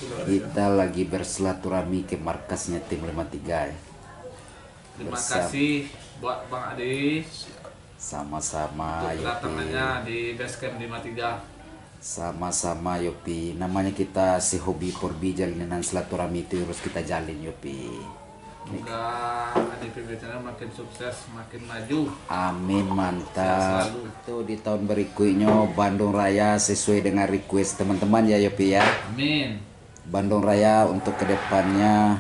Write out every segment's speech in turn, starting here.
Kita lagi bersilaturahmi ke markasnya tim 53 ya. Terima kasih buat Bang Adi Sama-sama untuk kedatangannya Yopi. di Basecamp 53. Sama-sama Yopi. Namanya kita si hobi porbi jalinan silaturahmi itu harus kita jalin Yopi. Semoga ADPB channel makin sukses, makin maju. Amin, Sehat mantap. selalu. Itu di tahun berikutnya Bandung Raya sesuai dengan request teman-teman ya Yopi ya. Amin. Bandung Raya untuk kedepannya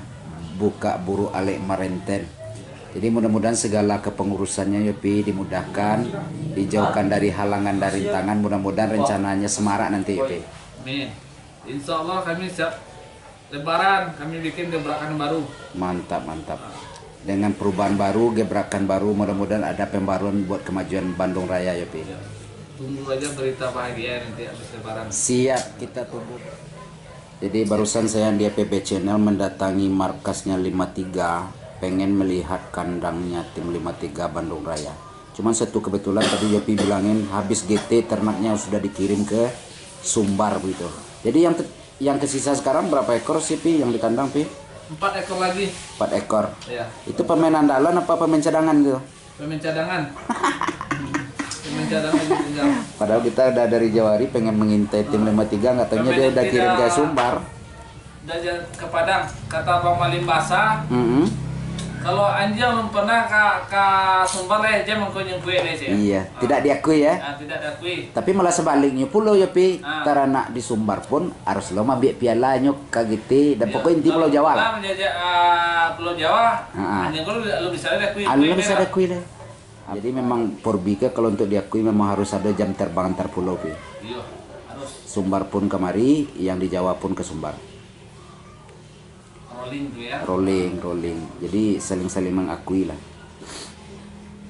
buka buru Alek Marenten. Jadi mudah-mudahan segala kepengurusannya Yopi dimudahkan, dijauhkan dari halangan dari rintangan. Mudah-mudahan rencananya semarak nanti Yopi. Amin. Insya Allah kami siap Lebaran, kami bikin gebrakan baru. Mantap, mantap. Dengan perubahan baru, gebrakan baru, mudah-mudahan ada pembaruan buat kemajuan Bandung Raya Yopi. Ya. Tunggu aja berita bahagia nanti habis Lebaran. Siap, kita tunggu. Jadi barusan saya di APB Channel mendatangi markasnya 53, pengen melihat kandangnya tim 53 Bandung Raya. Cuman satu kebetulan tadi Yopi bilangin habis GT ternaknya sudah dikirim ke Sumbar begitu. Jadi yang kesisa sekarang berapa ekor sih Pi yang di kandang Pi? 4 ekor lagi. 4 ekor. Ya. Itu pemain andalan apa pemain cadangan gitu? Pemain cadangan. Pemain cadangan juga tinggal. Padahal kita udah dari Jawari pengen mengintai tim 53, nggak taunya dia udah kirim ke Sumbar. Udah ke Padang. Kata Bang Malim Basa, kalau Anja pernah ke Sumbar dia mengkunyang kue deh sih. Iya, tidak diakui ya. Tidak diakui. Tapi malah sebaliknya pulau ya Pi, Ah. karena di Sumbar pun harus lo mabik pialanya kagiti dan pokoknya inti Pulau Jawa lah. Menjajah Pulau Jawa, Ah. Anja lo bisa diakui. Alhamdulillah bisa diakui lah. Jadi memang Porbika kalau untuk diakui memang harus ada jam terbang antar pulau Pi. Iya, harus Sumbar pun kemari, yang di Jawa pun ke Sumbar. rolling tuh ya. Rolling. Jadi saling-saling mengakui lah.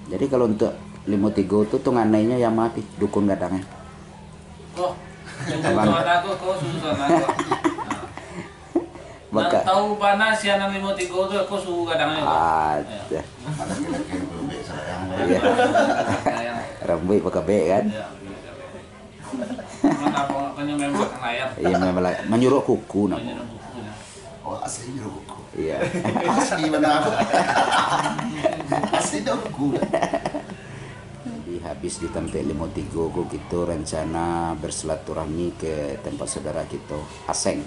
Jadi kalau untuk 53 itu tuh nganainya ya maaf Pi, dukun gadangnya. Oh, susuan aku, susuan aku. Maka Tahu mana sianan 53 tuh aku suhu kadangnya. ada. Iya. Iya. Rambut pakai B kan? Mana apa memang layar. Iya memang menyuruh kuku namanya. Oh, asli rokok. Iya. Asli mana aku? Asli rokok. Jadi habis ditampil 53 gitu rencana bersilaturahmi ke tempat saudara kita Aseng.